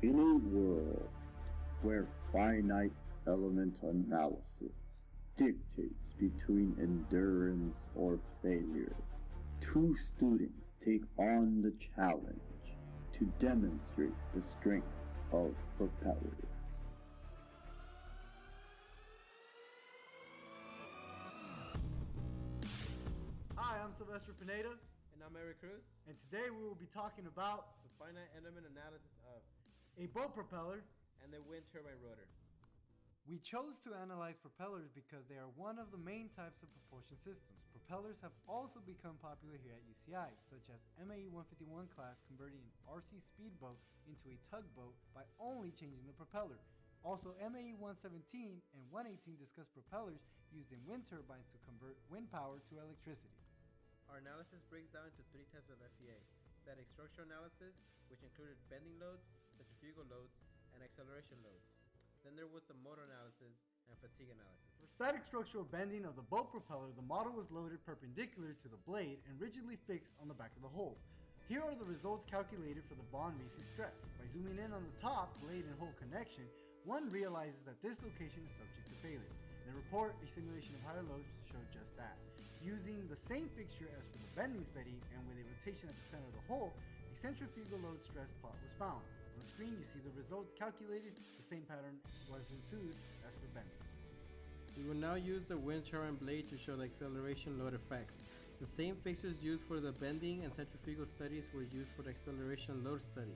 In a world where finite element analysis dictates between endurance or failure, two students take on the challenge to demonstrate the strength of propellers. Hi, I'm Silvestre Pineda. And I'm Erick, Cruz. And today we will be talking about the finite element analysis of a boat propeller and the wind turbine rotor. We chose to analyze propellers because they are one of the main types of propulsion systems. Propellers have also become popular here at UCI, such as MAE 151 class converting an RC speedboat into a tugboat by only changing the propeller. Also, MAE 117 and 118 discuss propellers used in wind turbines to convert wind power to electricity. Our analysis breaks down into three types of FEA: static structural analysis, which included bending loads, centrifugal loads, and acceleration loads. Then there was the modal analysis and fatigue analysis. For static structural bending of the boat propeller, the model was loaded perpendicular to the blade and rigidly fixed on the back of the hull. Here are the results calculated for the von Mises stress. By zooming in on the top blade and hull connection, one realizes that this location is subject to failure. In the report, a simulation of higher loads showed just that. Using the same fixture as for the bending study and with a rotation at the center of the hull, a centrifugal load stress plot was found. On the screen you see the results calculated. The same pattern was ensued as for bending. We will now use the wind turbine blade to show the acceleration load effects. The same fixtures used for the bending and centrifugal studies were used for the acceleration load study.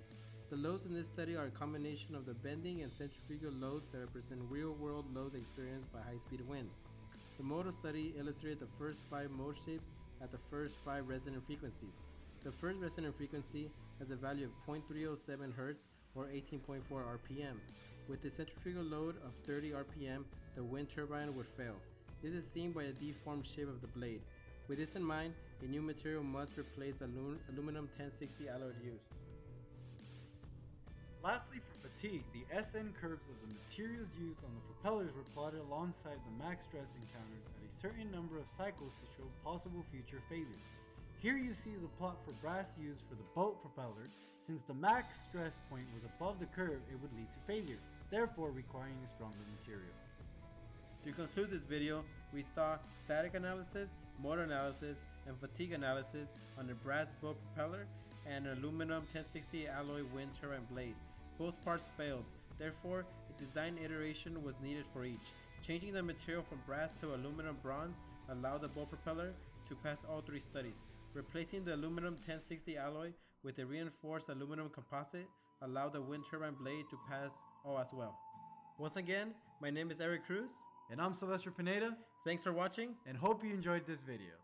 The loads in this study are a combination of the bending and centrifugal loads that represent real-world loads experienced by high-speed winds. The modal study illustrated the first 5 mode shapes at the first 5 resonant frequencies. The first resonant frequency has a value of 0.307 Hz or 18.4 RPM. With a centrifugal load of 30 RPM, the wind turbine would fail. This is seen by the deformed shape of the blade. With this in mind, a new material must replace the aluminum 1060 alloy used. Lastly, for fatigue, the SN curves of the materials used on the propellers were plotted alongside the max stress encountered at a certain number of cycles to show possible future failures. Here you see the plot for brass used for the boat propeller. Since the max stress point was above the curve, it would lead to failure, therefore requiring a stronger material. To conclude this video, we saw static analysis, modal analysis, and fatigue analysis on a brass boat propeller and an aluminum 1060 alloy wind turbine blade. Both parts failed, therefore a design iteration was needed for each. Changing the material from brass to aluminum bronze allowed the boat propeller to pass all 3 studies. Replacing the aluminum 1060 alloy with a reinforced aluminum composite allowed the wind turbine blade to pass all as well. Once again, my name is Erick Cruz. And I'm Silvestre Pineda. Thanks for watching and hope you enjoyed this video.